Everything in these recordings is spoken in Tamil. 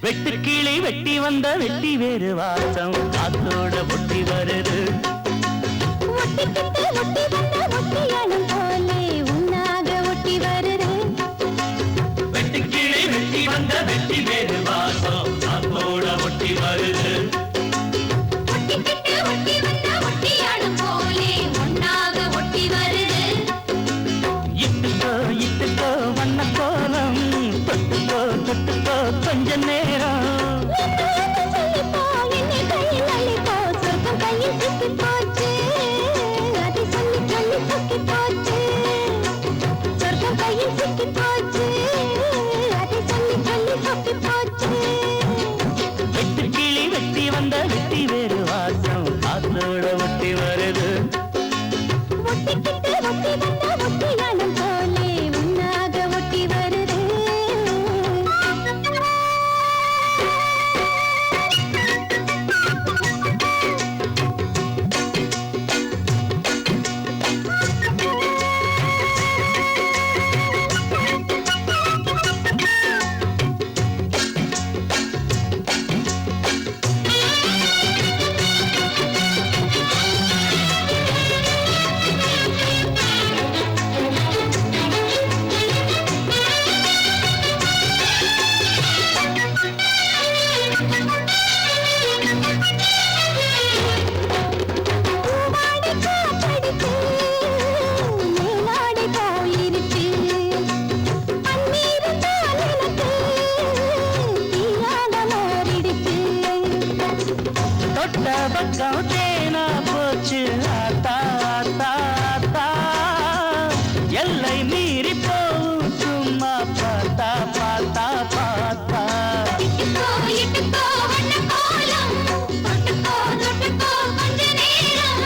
வெட்டுக்கிளி வெட்டி வந்த வெட்டி வேறு வாசம் காத்தோட ஒட்டி வருது. ஒட்டிக்கிட்டு ஒட்டி வந்த ஒட்டியானம் போலே உன்னாக ஒட்டி வருது. வெட்டுக்கிளி வெட்டி வந்த வெட்டி வேறு வாசம் காத்தோட ஒட்டி வருது. ஒட்டிக்கிட்டு ஒட்டி வந்த ஒட்டியானம் போலே உன்னாக ஒட்டி வருது. இட்டுக்கோ இட்டுக்கோ வண்ண கோலம் தொட்டுக்கோ தொட்டுக்கோ கொஞ்ச நேரம். வெட்டுக்கிளி வெட்டி வந்த வெட்டி வேறு வாசம் காத்தோட ஒட்டி வருது. ஒட்டிக்கிட்டு ஒட்டி வந்த ஒட்டியானம் போலே உன்னாக ஒட்டி வருது. பக்கம் தேனா போச்சு ஆத்தா ஆத்தா ஆத்தா. எல்லை மீறி போகும் சும்மா பார்த்தா பார்த்தா பார்த்தா. இட்டுக்கோ இட்டுக்கோ வண்ண கோலம் தொட்டுக்கோ தொட்டுக்கோ கொஞ்ச நேரம்.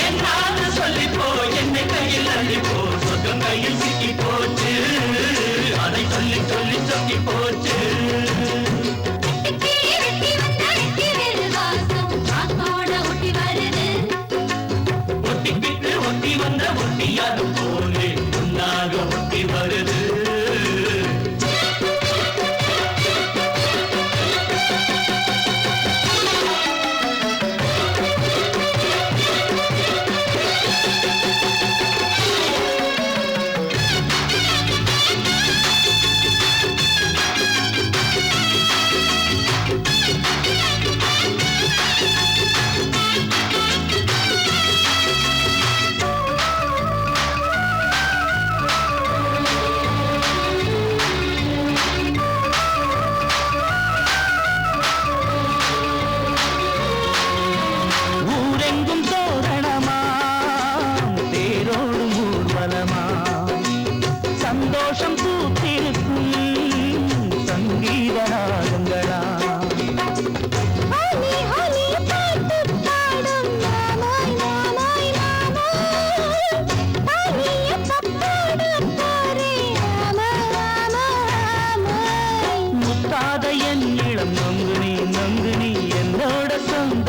என்னான்னு சொல்லிப்போ என்னை கையில் அள்ளிப்போ சொர்க்கம் கையில் சிக்கி போச்சு அதை சொல்லி சொல்லி சொக்கி போச்சு. ஒட்டிக்கிட்டு ஒட்டி வந்த ஒட்டியானம் போலே உன்னாக ஒட்டி வருது. ஊரெங்கும் தோரணமா தேரோடும் ஊர்வலமா சந்தோஷம் பூத்திருக்கும் சங்கீத ராகங்களா. ஹோலி ஹோலி பாட்டு பாடும் மாமாய் மாமாய் மாமாய். ஹோலிய பப்பாடு போரே மாமாய் மாமாய். முத்தாத என் இளம் நொங்கு நீ என்னோட சொந்த